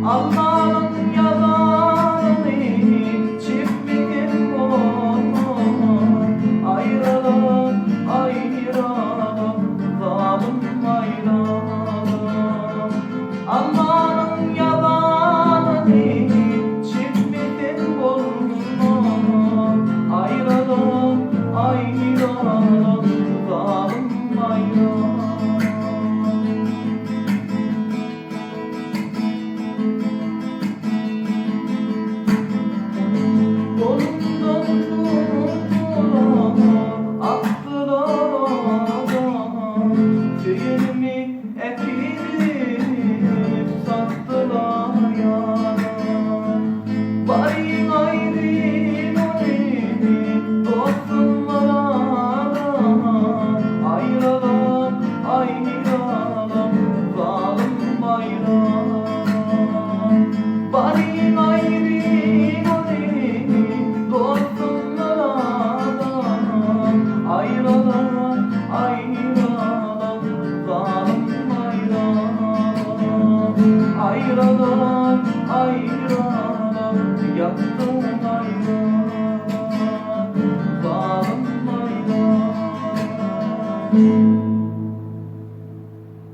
Allah'ın yalanı çiftliğim olmaz. Ayrılık ayrılık zalim ayrılık. Allah'ın yalanı çiftliğim olmaz. Ayrılık ayrılık zalim ayrılık. Tüyünümü ekilip sattılar yana. Bari ayrı dostumlara ayrılalım, ayrılalım zalim bayram. Bari ayrı dostumlara ayrılalım, ayrılalım zalim bayram. Ayrılalım, ayrılalım yaktım ayrı.